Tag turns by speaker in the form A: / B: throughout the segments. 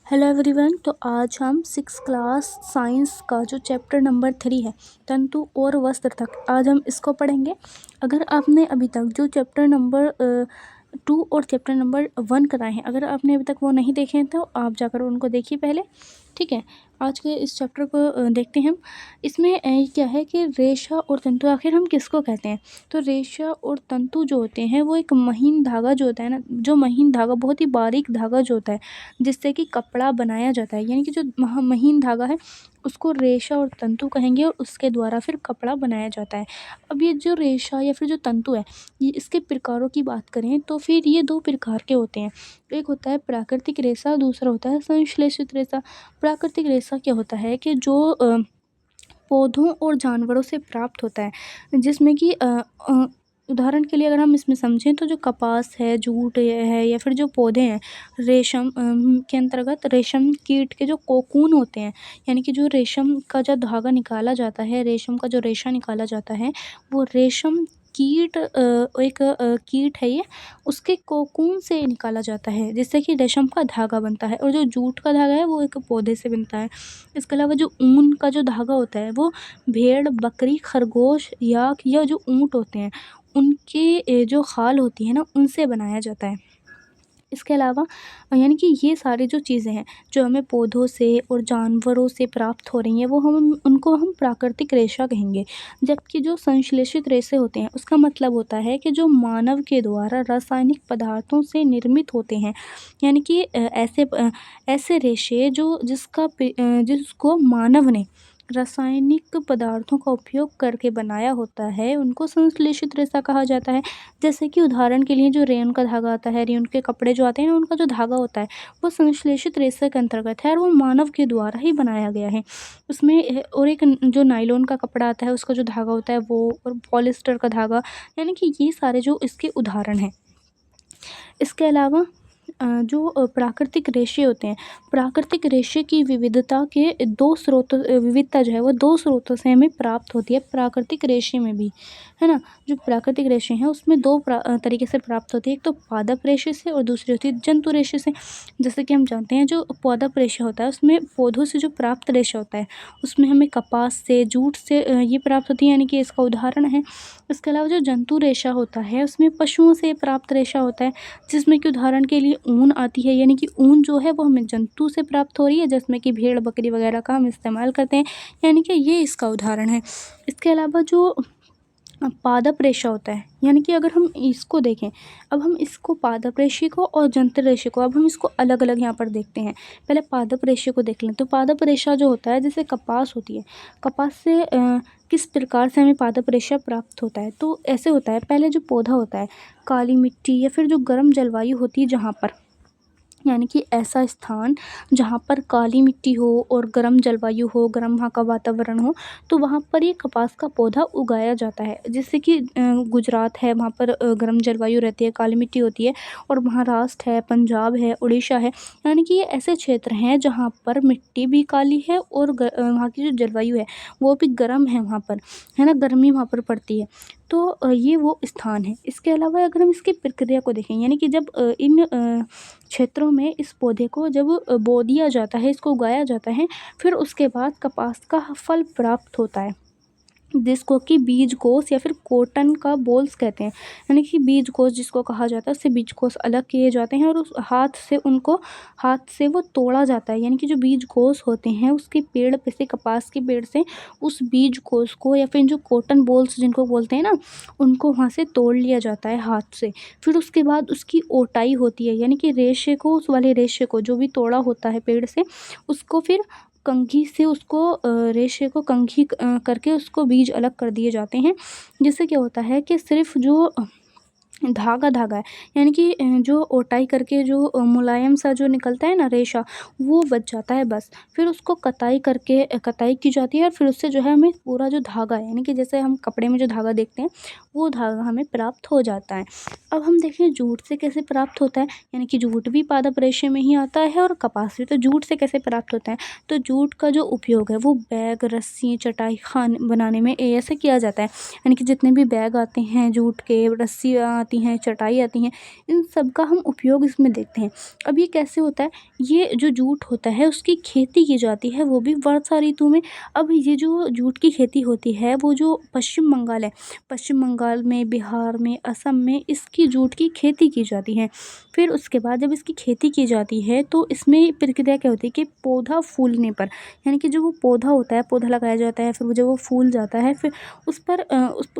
A: Hello everyone. तो आज हम 6 क्लास साइंस का जो चैप्टर नंबर 3 है, तंतु और वस्त्र तक, आज हम इसको पढ़ेंगे। अगर आपने अभी तक जो चैप्टर नंबर 2 और चैप्टर नंबर 1 कराए हैं, अगर आपने अभी तक वो नहीं देखे हैं तो आप जाकर उनको देखिए पहले। ठीक है, आज के इस चैप्टर को देखते हैं हम। इसमें क्या है कि रेशा और तंतु आखिर हम किसको कहते हैं। तो रेशा और तंतु जो होते हैं वो एक महीन धागा जो होता है ना, जो महीन धागा, बहुत ही बारीक धागा जो होता है जिससे कि कपड़ा बनाया जाता है, यानी कि जो महीन धागा है उसको रेशा और तंतु कहेंगे और उसके द्वारा फिर कपड़ा बनाया जाता है। अब ये जो रेशा या फिर जो तंतु है, ये इसके प्रकारों की बात करें तो फिर ये 2 प्रकार के होते हैं। एक होता है प्राकृतिक रेशा, दूसरा होता है संश्लेषित रेशा। प्राकृतिक रेशा क्या होता है कि जो पौधों और जानवरों से प्राप्त होता है, जिसमें कि उदाहरण के लिए अगर हम इसमें समझें तो जो कपास है, जूट है या फिर जो पौधे हैं, रेशम के अंतर्गत रेशम कीट के जो कोकून होते हैं, यानी कि जो रेशम का जो धागा निकाला जाता है, रेशम का जो रेशा निकाला जाता है, वो रेशम कीट एक कीट है ये, उसके कोकून से निकाला जाता है जिससे कि रेशम का धागा बनता है। और जो जूट का धागा है वो एक पौधे से बनता है। इसके अलावा जो ऊन का जो धागा होता है वो भेड़, बकरी, खरगोश या जो ऊँट होते हैं उनके जो खाल होती है ना, उनसे बनाया जाता है। इसके अलावा यानी कि ये सारी जो चीज़ें हैं जो हमें पौधों से और जानवरों से प्राप्त हो रही हैं, वो हम प्राकृतिक रेशा कहेंगे। जबकि जो संश्लेषित रेशे होते हैं उसका मतलब होता है कि जो मानव के द्वारा रासायनिक पदार्थों से निर्मित होते हैं, यानी कि ऐसे रेशे जिसको मानव ने रासायनिक पदार्थों का उपयोग करके बनाया होता है, उनको संश्लेषित रेशा कहा जाता है। जैसे कि उदाहरण के लिए जो रेयन का धागा आता है, रेयन के कपड़े जो आते हैं ना, उनका जो धागा होता है वो संश्लेषित रेशे के अंतर्गत है और वो मानव के द्वारा ही बनाया गया है। उसमें और एक जो नायलॉन का कपड़ा आता है, उसका जो धागा होता है वो, और पॉलिस्टर का धागा, यानी कि ये सारे जो इसके उदाहरण हैं। इसके अलावा जो प्राकृतिक रेशे होते हैं, प्राकृतिक रेशे की विविधता जो है वो 2 स्रोतों से हमें प्राप्त होती है। प्राकृतिक रेशे में भी, है ना, जो प्राकृतिक रेशे हैं उसमें 2 तरीके से प्राप्त होती है। एक तो पादप रेशे से और दूसरी होती है जंतु रेशे से। जैसे कि हम जानते हैं जो पादप रेशा होता है उसमें पौधों से जो प्राप्त रेशा होता है उसमें हमें कपास से, जूट से ये प्राप्त होती है, यानी कि इसका उदाहरण है। इसके अलावा जो जंतु रेशा होता है उसमें पशुओं से प्राप्त रेशा होता है, जिसमें कि उदाहरण के लिए ऊन आती है, यानी कि ऊन जो है वो हमें जंतु से प्राप्त हो रही है, जिसमें कि भेड़, बकरी वगैरह का हम इस्तेमाल करते हैं, यानी कि ये इसका उदाहरण है। इसके अलावा जो पादप रेशा होता है, यानी कि अगर हम इसको देखें, अब हम इसको पादप रेशे को और जंतु रेशे को, अब हम इसको अलग अलग यहाँ पर देखते हैं। पहले पादप रेशे को देख लें। तो पादप रेशा जो होता है, जैसे कपास होती है, कपास से किस प्रकार से हमें पादप रेशा प्राप्त होता है। तो ऐसे होता है, पहले जो पौधा होता है, काली मिट्टी या फिर जो गर्म जलवायु होती है जहाँ पर, यानी कि ऐसा स्थान जहाँ पर काली मिट्टी हो और गर्म जलवायु हो, गर्म वहाँ का वातावरण हो, तो वहाँ पर ये कपास का पौधा उगाया जाता है। जैसे कि गुजरात है, वहाँ पर गर्म जलवायु रहती है, काली मिट्टी होती है, और महाराष्ट्र है, पंजाब है, उड़ीसा है, यानी कि ये ऐसे क्षेत्र हैं जहाँ पर मिट्टी भी काली है और वहाँ की जो जलवायु है वो भी गर्म है वहाँ पर, है ना, गर्मी वहाँ पर पड़ती है। तो ये वो स्थान है। इसके अलावा अगर हम इसकी प्रक्रिया को देखें, यानी कि जब इन क्षेत्रों में इस पौधे को जब बो दिया जाता है, इसको उगाया जाता है, फिर उसके बाद कपास का फल प्राप्त होता है, जिसको कि बीजकोष या फिर कॉटन का बॉल्स कहते हैं। यानी कि बीजकोष जिसको कहा जाता है, उससे बीजकोष अलग किए जाते हैं और उस हाथ से वो तोड़ा जाता है, यानी कि जो बीजकोष होते हैं उसके पेड़ पे से, कपास के पेड़ से उस बीजकोष को या फिर जो कॉटन बॉल्स जिनको बोलते हैं ना, उनको वहाँ से तोड़ लिया जाता है हाथ से। फिर उसके बाद उसकी ओटाई होती है, यानी कि रेशे को, उस वाले रेशे को जो भी तोड़ा होता है पेड़ से, उसको फिर कंघी से रेशे को कंघी करके उसको बीज अलग कर दिए जाते हैं। जिससे क्या होता है कि सिर्फ़ जो धागा है, यानी कि जो ओटाई करके जो मुलायम सा जो निकलता है ना रेशा, वो बच जाता है बस। फिर उसको कताई की जाती है और फिर उससे जो है हमें पूरा जो धागा है, यानी कि जैसे हम कपड़े में जो धागा देखते हैं वो धागा हमें प्राप्त हो जाता है। अब हम देखें जूट से कैसे प्राप्त होता है, यानी कि जूट भी पादप रेशे में ही आता है और कपास भी। तो जूट से कैसे प्राप्त होता है, तो जूट का जो उपयोग है वो बैग, रस्सी, चटाई, खाने बनाने में ऐसे किया जाता है। यानी कि जितने भी बैग आते हैं जूट के, रस्सी आती हैं, चटाई आती हैं, इन सब का हम उपयोग इसमें देखते हैं। अब ये कैसे होता है, ये जो जूट होता है उसकी खेती की जाती है, वो भी वर्षा ऋतु में। अब ये जो जूट की खेती होती है वो जो पश्चिम बंगाल है, पश्चिम बंगाल में, बिहार में, असम में इसकी जूट की खेती की जाती है। फिर उसके बाद जब इसकी खेती की जाती है तो इसमें प्रक्रिया क्या होती है कि पौधा फूलने पर, यानी कि जो वो पौधा होता है, पौधा लगाया जाता है, फिर वो जब वो फूल जाता है फिर उस पर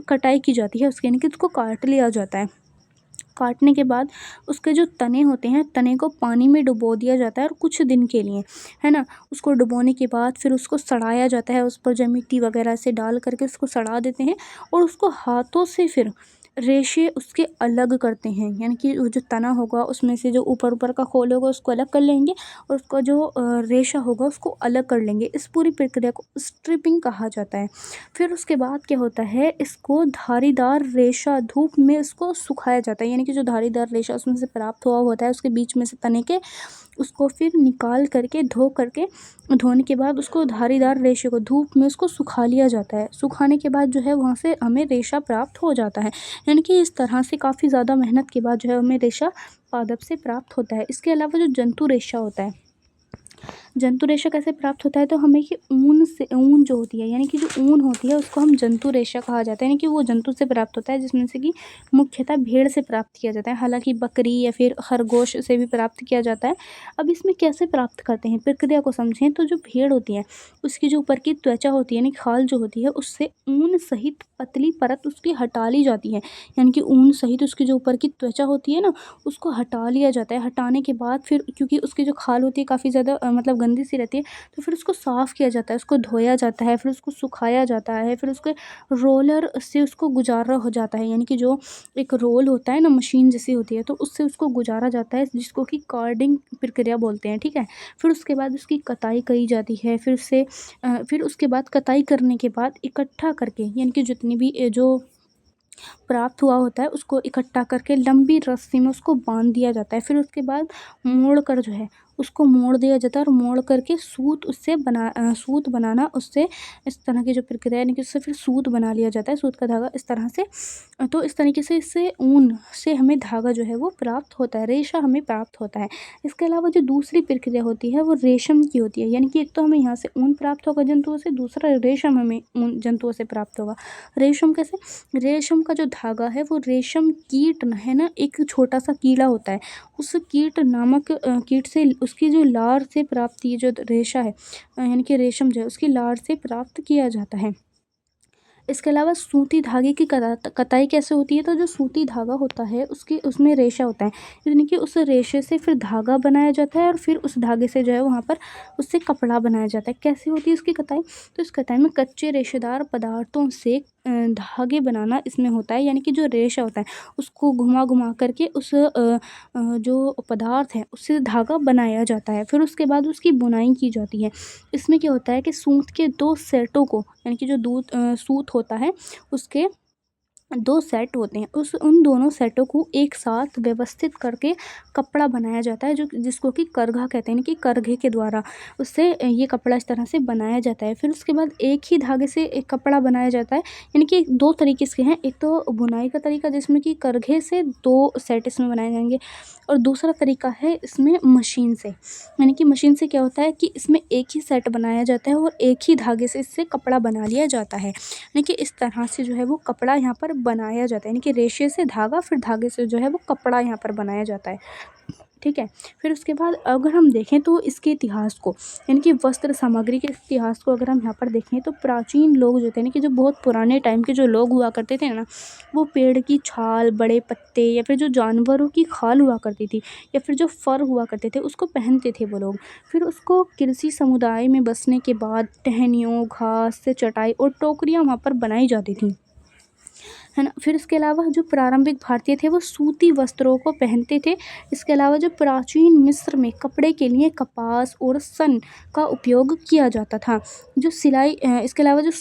A: कटाई की जाती है उसकी, यानी कि उसको काट लिया जाता है। काटने के बाद उसके जो तने होते हैं, तने को पानी में डुबो दिया जाता है और कुछ दिन के लिए, है ना। उसको डुबोने के बाद फिर उसको सड़ाया जाता है, उस पर जो मिट्टी वगैरह से डाल करके उसको सड़ा देते हैं और उसको हाथों से फिर रेशे उसके अलग करते हैं, यानी कि वो जो तना होगा उसमें से जो ऊपर ऊपर का खोल होगा उसको अलग कर लेंगे और उसका जो रेशा होगा उसको अलग कर लेंगे। इस पूरी प्रक्रिया को स्ट्रिपिंग कहा जाता है। फिर उसके बाद क्या होता है, इसको धारीदार रेशा धूप में इसको सुखाया जाता है, यानी कि जो धारीदार रेशा उसमें से प्राप्त हुआ होता है उसके बीच में से तने के, उसको फिर निकाल करके धोने के बाद उसको धारीदार रेशे को धूप में उसको सुखा लिया जाता है। सुखाने के बाद जो है वहाँ से हमें रेशा प्राप्त हो जाता है, यानी कि इस तरह से काफ़ी ज़्यादा मेहनत के बाद जो है हमें रेशा पादप से प्राप्त होता है। इसके अलावा जो जंतु रेशा होता है, जंतु रेशा कैसे प्राप्त होता है, तो हमें ये ऊन जो होती है, यानी कि जो ऊन होती है उसको हम जंतु रेशा कहा जाता है, यानी कि वो जंतु से प्राप्त होता है जिसमें से कि मुख्यतः भेड़ से प्राप्त किया जाता है, हालांकि बकरी या फिर खरगोश से भी प्राप्त किया जाता है। अब इसमें कैसे प्राप्त करते हैं, प्रक्रिया को समझें तो जो भेड़ होती है उसकी जो ऊपर की त्वचा होती है, यानी खाल जो होती है, उससे ऊन सहित पतली परत उसकी हटा ली जाती है, यानी कि ऊन सहित उसकी जो ऊपर की त्वचा होती है ना उसको हटा लिया जाता है। हटाने के बाद फिर क्योंकि उसकी जो खाल होती है काफ़ी ज़्यादा मतलब गंदी सी रहती है, तो फिर उसको साफ़ किया जाता है, उसको धोया जाता है, फिर उसको सुखाया जाता है, फिर उसके रोलर से उसको गुजारा हो जाता है, यानी कि जो एक रोल होता है ना, मशीन जैसी होती है, तो उससे उसको गुजारा जाता है जिसको कि कार्डिंग प्रक्रिया बोलते हैं, ठीक है। फिर उसके बाद उसकी कताई करी जाती है, फिर उसके बाद कताई करने के बाद इकट्ठा करके, यानी कि जितनी भी जो प्राप्त हुआ होता है उसको इकट्ठा करके लंबी रस्सी में उसको बांध दिया जाता है। फिर उसके बाद मोड़ कर जो है उसको मोड़ दिया जाता है और मोड़ करके सूत बनाना, उससे इस तरह की जो प्रक्रिया, यानी कि उससे फिर सूत बना लिया जाता है, सूत का धागा इस तरह से। तो इस तरीके से इससे ऊन से हमें धागा जो है वो प्राप्त होता है, रेशा हमें प्राप्त होता है। इसके अलावा जो दूसरी प्रक्रिया होती है वो रेशम की होती है, यानी कि एक तो हमें यहाँ से ऊन प्राप्त होगा जंतुओं से, दूसरा रेशम हमें ऊन जंतुओं से प्राप्त होगा। रेशम कैसे, रेशम का जो धागा है वो रेशम कीट है ना, एक छोटा सा कीड़ा होता है, उस कीट नामक कीट से उसकी जो लार से प्राप्त ये जो रेशा है, यानी कि रेशम जो है उसकी लार से प्राप्त किया जाता है। इसके अलावा सूती धागे की कताई कैसे होती है, तो जो सूती धागा होता है उसमें रेशा होता है, यानी कि उस रेशे से फिर धागा बनाया जाता है और फिर उस धागे से जो है वहाँ पर उससे कपड़ा बनाया जाता है। कैसे होती है उसकी कताई, तो इस कताई में कच्चे रेशेदार पदार्थों से धागे बनाना इसमें होता है, यानी कि जो रेशा होता है उसको घुमा घुमा करके उस जो पदार्थ है उससे धागा बनाया जाता है। फिर उसके बाद उसकी बुनाई की जाती है। इसमें क्या होता है कि सूत के 2 सेटों को, यानी कि जो सूत होता है उसके 2 सेट होते हैं, उन दोनों सेटों को एक साथ व्यवस्थित करके कपड़ा बनाया जाता है, जो जिसको कि करघा कहते हैं, यानी कि करघे के द्वारा उससे ये कपड़ा इस तरह से बनाया जाता है। फिर उसके बाद एक ही धागे से एक कपड़ा बनाया जाता है, यानी कि 2 तरीके इसके हैं, एक तो बुनाई का तरीका जिसमें कि करघे से 2 सेट इसमें बनाए जाएंगे, और दूसरा तरीका है इसमें मशीन से, यानी कि मशीन से क्या होता है कि इसमें एक ही सेट बनाया जाता है और एक ही धागे से इससे कपड़ा बना लिया जाता है, यानी कि इस तरह से जो है वो कपड़ा यहाँ पर बनाया जाता है, यानी कि रेशे से धागा, फिर धागे से जो है वो कपड़ा यहाँ पर बनाया जाता है, ठीक है। फिर उसके बाद अगर हम देखें तो इसके इतिहास को, यानी कि वस्त्र सामग्री के इतिहास को अगर हम यहाँ पर देखें तो प्राचीन लोग जो थे, यानी कि जो बहुत पुराने टाइम के जो लोग हुआ करते थे ना, वो पेड़ की छाल, बड़े पत्ते या फिर जो जानवरों की खाल हुआ करती थी या फिर जो फर हुआ करते थे उसको पहनते थे वो लोग। फिर उसको कृषि समुदाय में बसने के बाद टहनियों, घास से चटाई और टोकरियाँ वहाँ पर बनाई जाती थी, है ना। फिर इसके अलावा जो प्रारंभिक भारतीय थे वो सूती वस्त्रों को पहनते थे। इसके अलावा जो प्राचीन मिस्र में कपड़े के लिए कपास और सन का उपयोग किया जाता था। जो इसके अलावा जो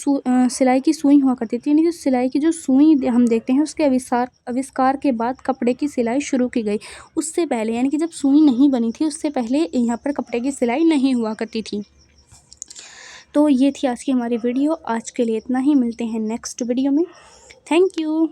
A: सिलाई की सुई हुआ करती थी, यानी कि सिलाई की जो सुई हम देखते हैं उसके आविष्कार के बाद कपड़े की सिलाई शुरू की गई। उससे पहले, यानी कि जब सुई नहीं बनी थी उससे पहले यहाँ पर कपड़े की सिलाई नहीं हुआ करती थी। तो ये थी आज की हमारी वीडियो। आज के लिए इतना ही, मिलते हैं नेक्स्ट वीडियो में। Thank you.